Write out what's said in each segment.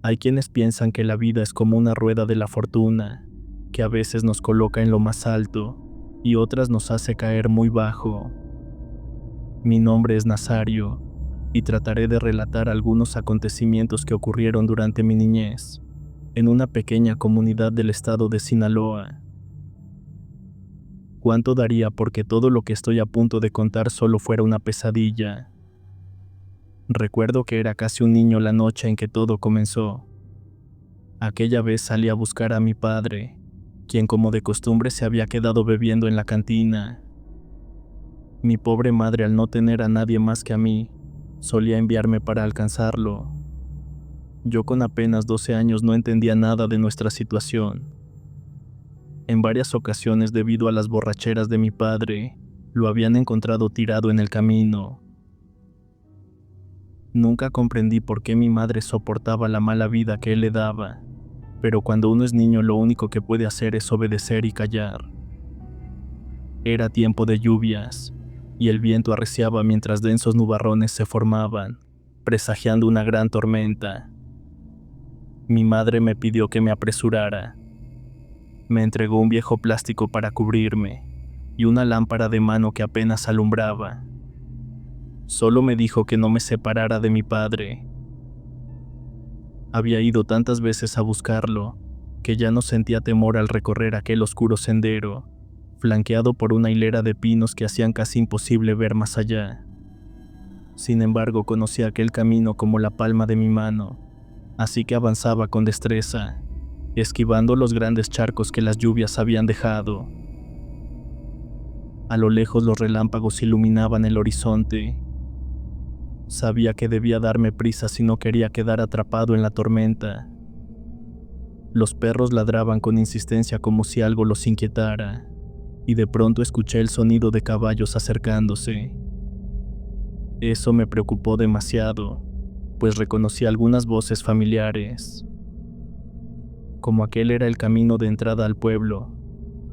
Hay quienes piensan que la vida es como una rueda de la fortuna, que a veces nos coloca en lo más alto y otras nos hace caer muy bajo. Mi nombre es Nazario y trataré de relatar algunos acontecimientos que ocurrieron durante mi niñez en una pequeña comunidad del estado de Sinaloa. ¿Cuánto daría porque todo lo que estoy a punto de contar solo fuera una pesadilla? Recuerdo que era casi un niño la noche en que todo comenzó. Aquella vez salí a buscar a mi padre, quien como de costumbre se había quedado bebiendo en la cantina. Mi pobre madre, al no tener a nadie más que a mí, solía enviarme para alcanzarlo. Yo con apenas 12 años no entendía nada de nuestra situación. En varias ocasiones, debido a las borracheras de mi padre, lo habían encontrado tirado en el camino. Nunca comprendí por qué mi madre soportaba la mala vida que él le daba, pero cuando uno es niño lo único que puede hacer es obedecer y callar. Era tiempo de lluvias, y el viento arreciaba mientras densos nubarrones se formaban, presagiando una gran tormenta. Mi madre me pidió que me apresurara. Me entregó un viejo plástico para cubrirme y una lámpara de mano que apenas alumbraba. Solo me dijo que no me separara de mi padre. Había ido tantas veces a buscarlo que ya no sentía temor al recorrer aquel oscuro sendero, flanqueado por una hilera de pinos que hacían casi imposible ver más allá. Sin embargo, conocía aquel camino como la palma de mi mano, así que avanzaba con destreza, esquivando los grandes charcos que las lluvias habían dejado. A lo lejos los relámpagos iluminaban el horizonte. Sabía que debía darme prisa si no quería quedar atrapado en la tormenta. Los perros ladraban con insistencia como si algo los inquietara, y de pronto escuché el sonido de caballos acercándose. Eso me preocupó demasiado, pues reconocí algunas voces familiares. Como aquel era el camino de entrada al pueblo,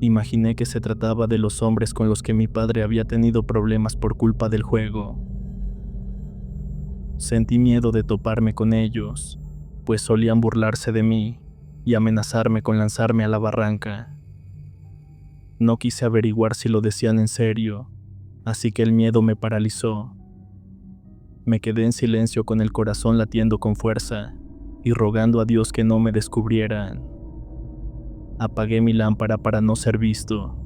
imaginé que se trataba de los hombres con los que mi padre había tenido problemas por culpa del juego. Sentí miedo de toparme con ellos, pues solían burlarse de mí y amenazarme con lanzarme a la barranca. No quise averiguar si lo decían en serio, así que el miedo me paralizó. Me quedé en silencio con el corazón latiendo con fuerza y rogando a Dios que no me descubrieran. Apagué mi lámpara para no ser visto.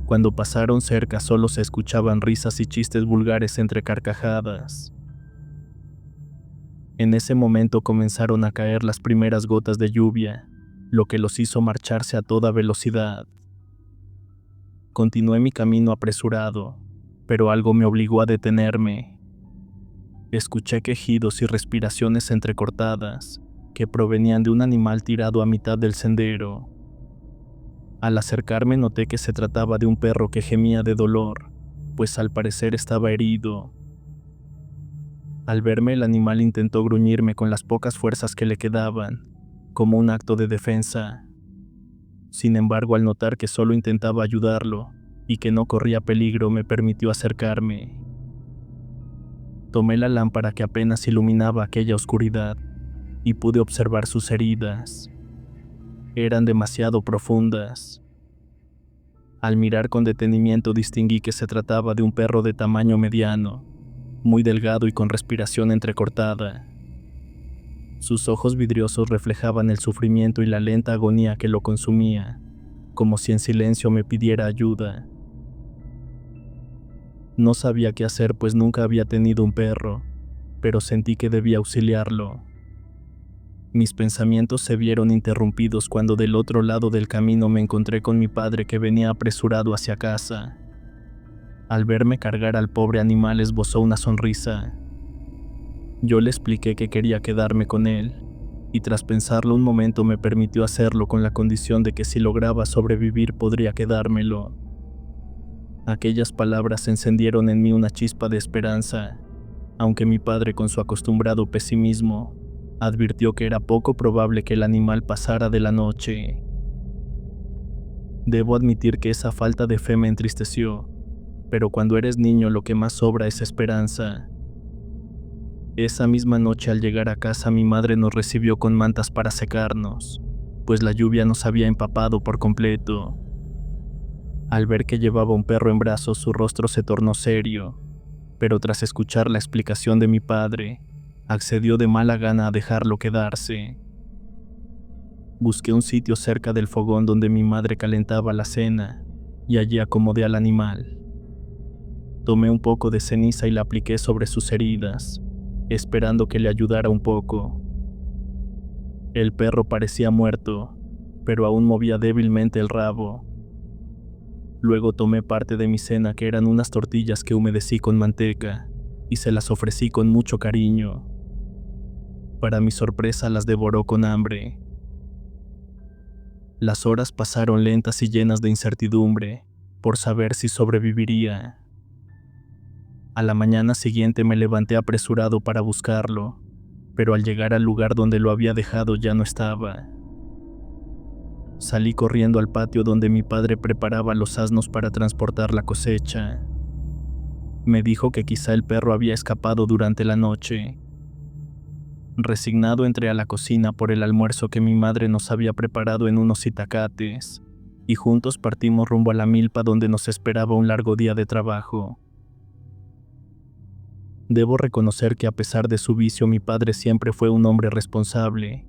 Cuando pasaron cerca solo se escuchaban risas y chistes vulgares entre carcajadas. En ese momento comenzaron a caer las primeras gotas de lluvia, lo que los hizo marcharse a toda velocidad. Continué mi camino apresurado, pero algo me obligó a detenerme. Escuché quejidos y respiraciones entrecortadas que provenían de un animal tirado a mitad del sendero. Al acercarme noté que se trataba de un perro que gemía de dolor, pues al parecer estaba herido. Al verme, el animal intentó gruñirme con las pocas fuerzas que le quedaban, como un acto de defensa. Sin embargo, al notar que solo intentaba ayudarlo y que no corría peligro, me permitió acercarme. Tomé la lámpara que apenas iluminaba aquella oscuridad y pude observar sus heridas. Eran demasiado profundas. Al mirar con detenimiento distinguí que se trataba de un perro de tamaño mediano, muy delgado y con respiración entrecortada. Sus ojos vidriosos reflejaban el sufrimiento y la lenta agonía que lo consumía, como si en silencio me pidiera ayuda. No sabía qué hacer, pues nunca había tenido un perro, pero sentí que debía auxiliarlo. Mis pensamientos se vieron interrumpidos cuando del otro lado del camino me encontré con mi padre, que venía apresurado hacia casa. Al verme cargar al pobre animal esbozó una sonrisa. Yo le expliqué que quería quedarme con él, y tras pensarlo un momento me permitió hacerlo con la condición de que si lograba sobrevivir podría quedármelo. Aquellas palabras encendieron en mí una chispa de esperanza, aunque mi padre, con su acostumbrado pesimismo, advirtió que era poco probable que el animal pasara de la noche. Debo admitir que esa falta de fe me entristeció, pero cuando eres niño lo que más sobra es esperanza. Esa misma noche al llegar a casa mi madre nos recibió con mantas para secarnos, pues la lluvia nos había empapado por completo. Al ver que llevaba un perro en brazos, su rostro se tornó serio, pero tras escuchar la explicación de mi padre, accedió de mala gana a dejarlo quedarse. Busqué un sitio cerca del fogón donde mi madre calentaba la cena, y allí acomodé al animal. Tomé un poco de ceniza y la apliqué sobre sus heridas, esperando que le ayudara un poco. El perro parecía muerto, pero aún movía débilmente el rabo. Luego tomé parte de mi cena, que eran unas tortillas que humedecí con manteca, y se las ofrecí con mucho cariño. Para mi sorpresa las devoró con hambre. Las horas pasaron lentas y llenas de incertidumbre, por saber si sobreviviría. A la mañana siguiente me levanté apresurado para buscarlo, pero al llegar al lugar donde lo había dejado ya no estaba. Salí corriendo al patio donde mi padre preparaba los asnos para transportar la cosecha. Me dijo que quizá el perro había escapado durante la noche. Resignado entré a la cocina por el almuerzo que mi madre nos había preparado en unos itacates, y juntos partimos rumbo a la milpa donde nos esperaba un largo día de trabajo. Debo reconocer que a pesar de su vicio mi padre siempre fue un hombre responsable,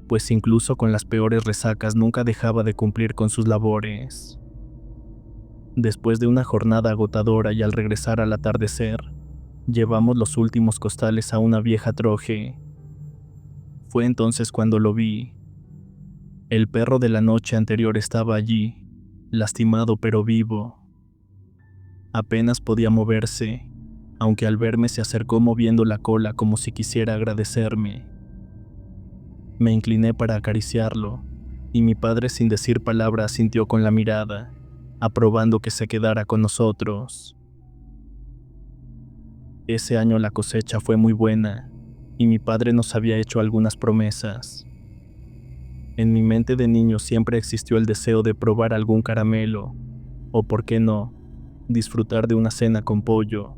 pues incluso con las peores resacas nunca dejaba de cumplir con sus labores. Después de una jornada agotadora y al regresar al atardecer, llevamos los últimos costales a una vieja troje. Fue entonces cuando lo vi. El perro de la noche anterior estaba allí, lastimado pero vivo. Apenas podía moverse, aunque al verme se acercó moviendo la cola como si quisiera agradecerme. Me incliné para acariciarlo, y mi padre sin decir palabra asintió con la mirada, aprobando que se quedara con nosotros. Ese año la cosecha fue muy buena, y mi padre nos había hecho algunas promesas. En mi mente de niño siempre existió el deseo de probar algún caramelo, o por qué no, disfrutar de una cena con pollo,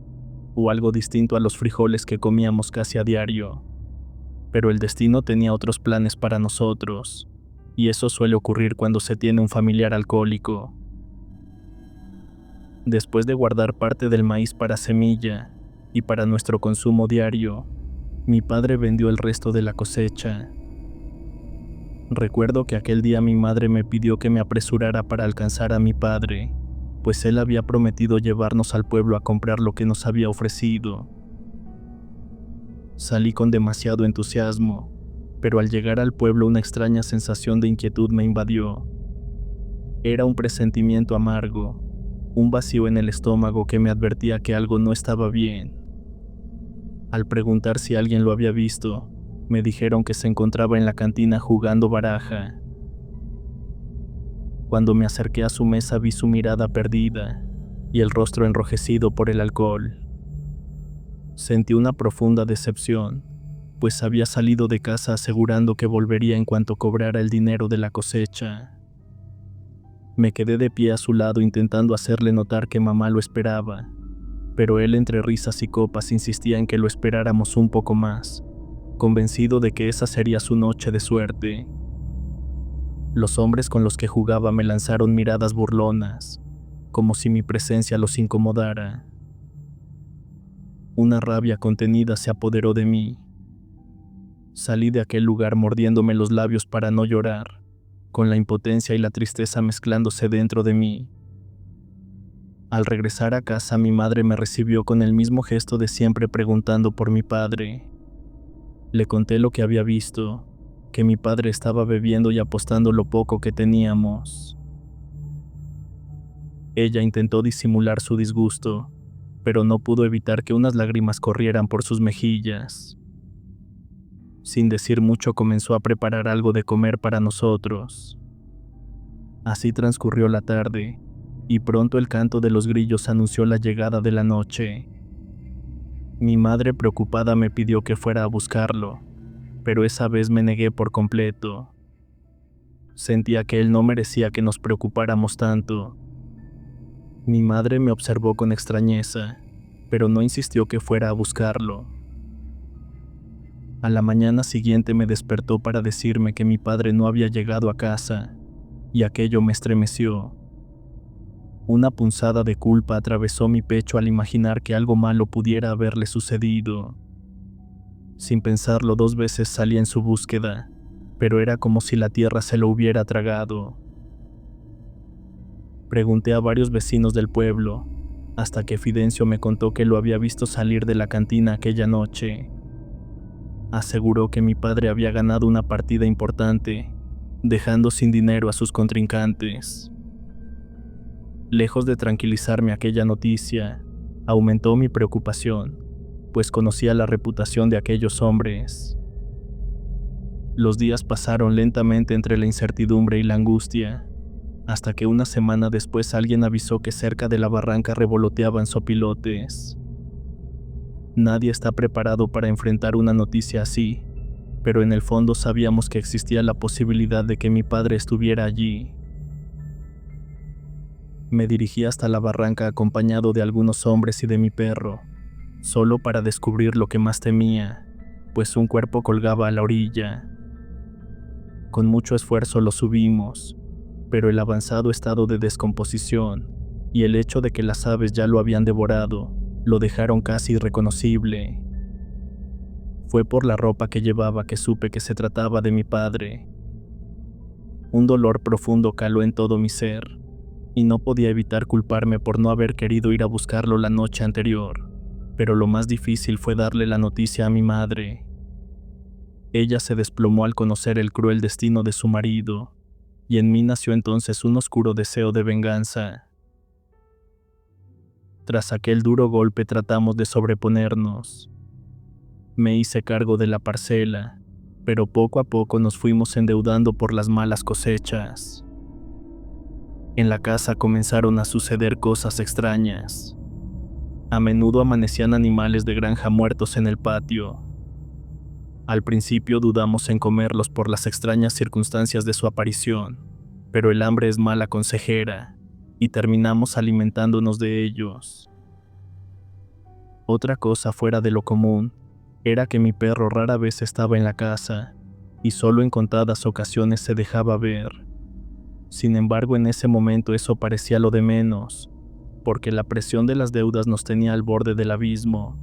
o algo distinto a los frijoles que comíamos casi a diario. Pero el destino tenía otros planes para nosotros, y eso suele ocurrir cuando se tiene un familiar alcohólico. Después de guardar parte del maíz para semilla y para nuestro consumo diario, mi padre vendió el resto de la cosecha. Recuerdo que aquel día mi madre me pidió que me apresurara para alcanzar a mi padre, pues él había prometido llevarnos al pueblo a comprar lo que nos había ofrecido. Salí con demasiado entusiasmo, pero al llegar al pueblo una extraña sensación de inquietud me invadió. Era un presentimiento amargo, un vacío en el estómago que me advertía que algo no estaba bien. Al preguntar si alguien lo había visto, me dijeron que se encontraba en la cantina jugando baraja. Cuando me acerqué a su mesa vi su mirada perdida y el rostro enrojecido por el alcohol. Sentí una profunda decepción, pues había salido de casa asegurando que volvería en cuanto cobrara el dinero de la cosecha. Me quedé de pie a su lado intentando hacerle notar que mamá lo esperaba, pero él entre risas y copas insistía en que lo esperáramos un poco más, convencido de que esa sería su noche de suerte. Los hombres con los que jugaba me lanzaron miradas burlonas, como si mi presencia los incomodara. Una rabia contenida se apoderó de mí. Salí de aquel lugar mordiéndome los labios para no llorar, con la impotencia y la tristeza mezclándose dentro de mí. Al regresar a casa, mi madre me recibió con el mismo gesto de siempre preguntando por mi padre. Le conté lo que había visto, que mi padre estaba bebiendo y apostando lo poco que teníamos. Ella intentó disimular su disgusto, pero no pudo evitar que unas lágrimas corrieran por sus mejillas. Sin decir mucho comenzó a preparar algo de comer para nosotros. Así transcurrió la tarde, y pronto el canto de los grillos anunció la llegada de la noche. Mi madre preocupada me pidió que fuera a buscarlo, pero esa vez me negué por completo. Sentía que él no merecía que nos preocupáramos tanto. Mi madre me observó con extrañeza, pero no insistió que fuera a buscarlo. A la mañana siguiente me despertó para decirme que mi padre no había llegado a casa, y aquello me estremeció. Una punzada de culpa atravesó mi pecho al imaginar que algo malo pudiera haberle sucedido. Sin pensarlo 2 veces salí en su búsqueda, pero era como si la tierra se lo hubiera tragado. Pregunté a varios vecinos del pueblo, hasta que Fidencio me contó que lo había visto salir de la cantina aquella noche. Aseguró que mi padre había ganado una partida importante, dejando sin dinero a sus contrincantes. Lejos de tranquilizarme aquella noticia, aumentó mi preocupación, pues conocía la reputación de aquellos hombres. Los días pasaron lentamente entre la incertidumbre y la angustia, hasta que una semana después alguien avisó que cerca de la barranca revoloteaban zopilotes. Nadie está preparado para enfrentar una noticia así, pero en el fondo sabíamos que existía la posibilidad de que mi padre estuviera allí. Me dirigí hasta la barranca acompañado de algunos hombres y de mi perro, solo para descubrir lo que más temía, pues un cuerpo colgaba a la orilla. Con mucho esfuerzo lo subimos, pero el avanzado estado de descomposición y el hecho de que las aves ya lo habían devorado lo dejaron casi irreconocible. Fue por la ropa que llevaba que supe que se trataba de mi padre. Un dolor profundo caló en todo mi ser, y no podía evitar culparme por no haber querido ir a buscarlo la noche anterior, pero lo más difícil fue darle la noticia a mi madre. Ella se desplomó al conocer el cruel destino de su marido, y en mí nació entonces un oscuro deseo de venganza. Tras aquel duro golpe tratamos de sobreponernos. Me hice cargo de la parcela, pero poco a poco nos fuimos endeudando por las malas cosechas. En la casa comenzaron a suceder cosas extrañas. A menudo amanecían animales de granja muertos en el patio. Al principio dudamos en comerlos por las extrañas circunstancias de su aparición, pero el hambre es mala consejera, y terminamos alimentándonos de ellos. Otra cosa fuera de lo común era que mi perro rara vez estaba en la casa, y solo en contadas ocasiones se dejaba ver. Sin embargo, en ese momento eso parecía lo de menos, porque la presión de las deudas nos tenía al borde del abismo.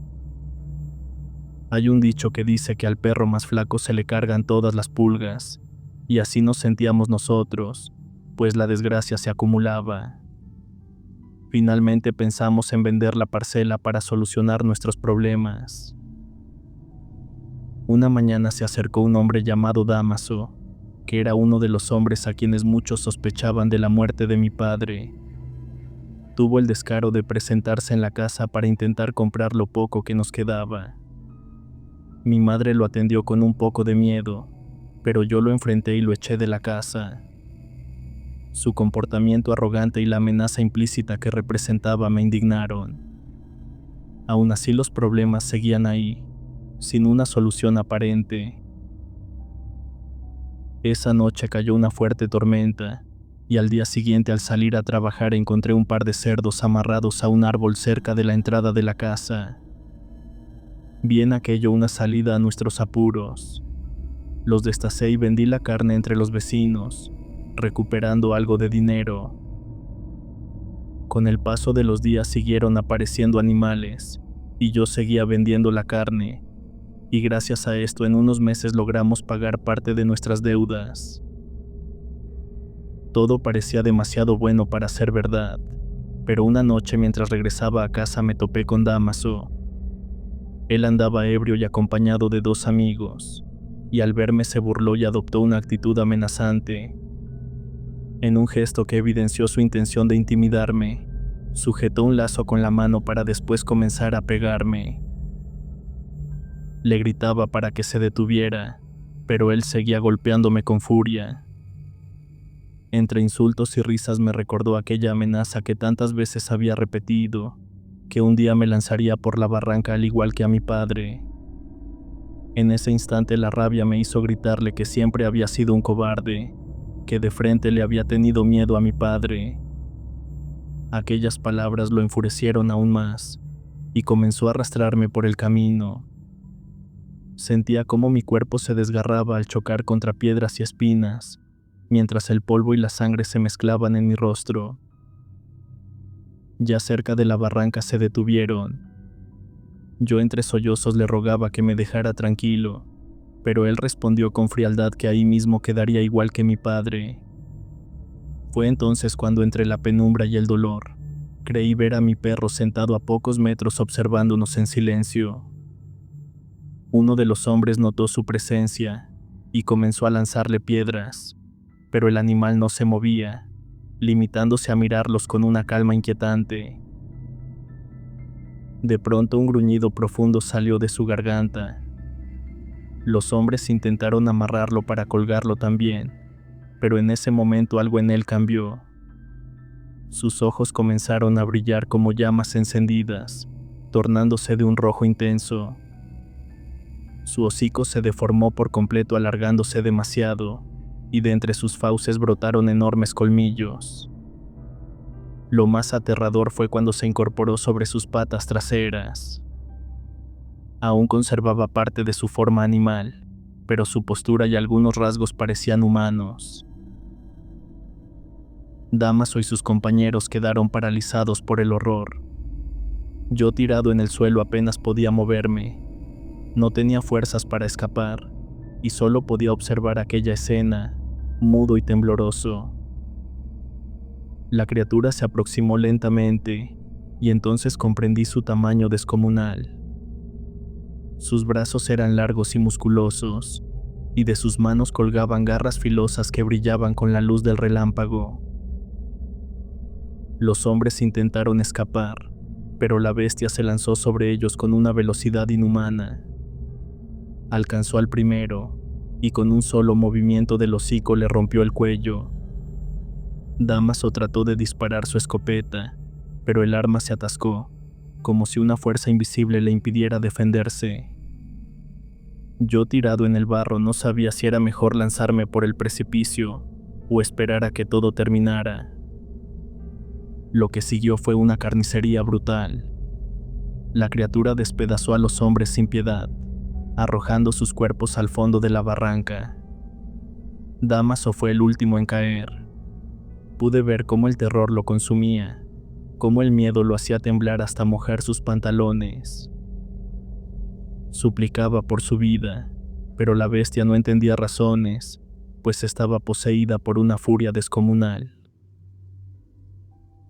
Hay un dicho que dice que al perro más flaco se le cargan todas las pulgas, y así nos sentíamos nosotros, pues la desgracia se acumulaba. Finalmente pensamos en vender la parcela para solucionar nuestros problemas. Una mañana se acercó un hombre llamado Dámaso, que era uno de los hombres a quienes muchos sospechaban de la muerte de mi padre. Tuvo el descaro de presentarse en la casa para intentar comprar lo poco que nos quedaba. Mi madre lo atendió con un poco de miedo, pero yo lo enfrenté y lo eché de la casa. Su comportamiento arrogante y la amenaza implícita que representaba me indignaron. Aún así los problemas seguían ahí, sin una solución aparente. Esa noche cayó una fuerte tormenta, y al día siguiente al salir a trabajar encontré un par de cerdos amarrados a un árbol cerca de la entrada de la casa. Vi en aquello una salida a nuestros apuros. Los destacé y vendí la carne entre los vecinos, recuperando algo de dinero. Con el paso de los días siguieron apareciendo animales, y yo seguía vendiendo la carne, y gracias a esto en unos meses logramos pagar parte de nuestras deudas. Todo parecía demasiado bueno para ser verdad, pero una noche mientras regresaba a casa me topé con Dámaso. Él andaba ebrio y acompañado de 2 amigos, y al verme se burló y adoptó una actitud amenazante. En un gesto que evidenció su intención de intimidarme, sujetó un lazo con la mano para después comenzar a pegarme. Le gritaba para que se detuviera, pero él seguía golpeándome con furia. Entre insultos y risas me recordó aquella amenaza que tantas veces había repetido, que un día me lanzaría por la barranca al igual que a mi padre. En ese instante la rabia me hizo gritarle que siempre había sido un cobarde, que de frente le había tenido miedo a mi padre. Aquellas palabras lo enfurecieron aún más, y comenzó a arrastrarme por el camino. Sentía cómo mi cuerpo se desgarraba al chocar contra piedras y espinas, mientras el polvo y la sangre se mezclaban en mi rostro. Ya cerca de la barranca se detuvieron. Yo entre sollozos le rogaba que me dejara tranquilo, pero él respondió con frialdad que ahí mismo quedaría igual que mi padre. Fue entonces cuando entre la penumbra y el dolor, creí ver a mi perro sentado a pocos metros observándonos en silencio. Uno de los hombres notó su presencia y comenzó a lanzarle piedras, pero el animal no se movía, limitándose a mirarlos con una calma inquietante. De pronto un gruñido profundo salió de su garganta. Los hombres intentaron amarrarlo para colgarlo también, pero en ese momento algo en él cambió. Sus ojos comenzaron a brillar como llamas encendidas, tornándose de un rojo intenso. Su hocico se deformó por completo alargándose demasiado, y de entre sus fauces brotaron enormes colmillos. Lo más aterrador fue cuando se incorporó sobre sus patas traseras. Aún conservaba parte de su forma animal, pero su postura y algunos rasgos parecían humanos. Damaso y sus compañeros quedaron paralizados por el horror. Yo tirado en el suelo apenas podía moverme. No tenía fuerzas para escapar, y solo podía observar aquella escena, mudo y tembloroso. La criatura se aproximó lentamente, y entonces comprendí su tamaño descomunal. Sus brazos eran largos y musculosos, y de sus manos colgaban garras filosas que brillaban con la luz del relámpago. Los hombres intentaron escapar, pero la bestia se lanzó sobre ellos con una velocidad inhumana. Alcanzó al primero, y con un solo movimiento del hocico le rompió el cuello. Damaso trató de disparar su escopeta, pero el arma se atascó, como si una fuerza invisible le impidiera defenderse. Yo tirado en el barro no sabía si era mejor lanzarme por el precipicio o esperar a que todo terminara. Lo que siguió fue una carnicería brutal. La criatura despedazó a los hombres sin piedad, arrojando sus cuerpos al fondo de la barranca. Damaso fue el último en caer. Pude ver cómo el terror lo consumía, cómo el miedo lo hacía temblar hasta mojar sus pantalones. Suplicaba por su vida, pero la bestia no entendía razones, pues estaba poseída por una furia descomunal.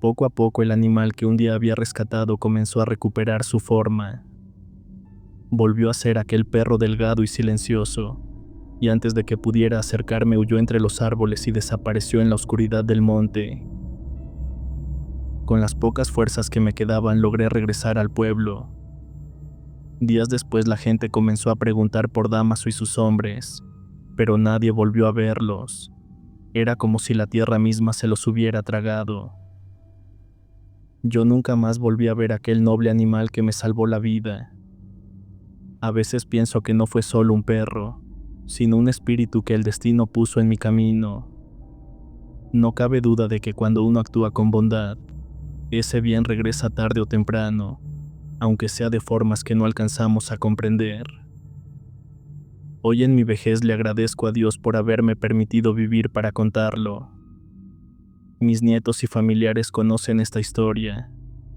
Poco a poco el animal que un día había rescatado comenzó a recuperar su forma. Volvió a ser aquel perro delgado y silencioso, y antes de que pudiera acercarme huyó entre los árboles y desapareció en la oscuridad del monte. Con las pocas fuerzas que me quedaban logré regresar al pueblo. Días después la gente comenzó a preguntar por Damaso y sus hombres, pero nadie volvió a verlos. Era como si la tierra misma se los hubiera tragado. Yo nunca más volví a ver aquel noble animal que me salvó la vida. A veces pienso que no fue solo un perro, sino un espíritu que el destino puso en mi camino. No cabe duda de que cuando uno actúa con bondad, ese bien regresa tarde o temprano, aunque sea de formas que no alcanzamos a comprender. Hoy en mi vejez le agradezco a Dios por haberme permitido vivir para contarlo. Mis nietos y familiares conocen esta historia,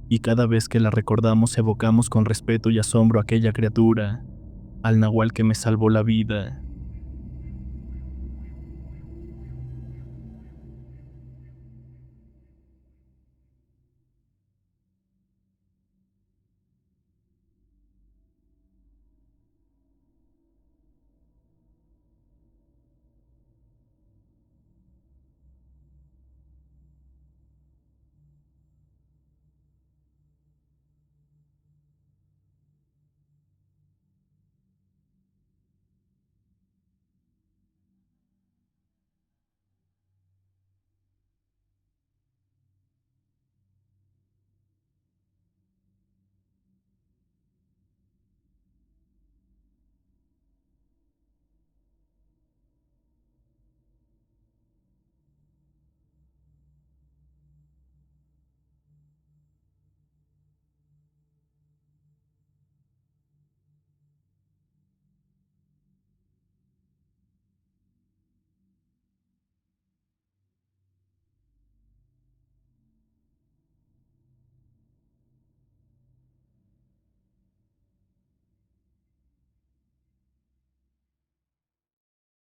y cada vez que la recordamos evocamos con respeto y asombro a aquella criatura, al nahual que me salvó la vida.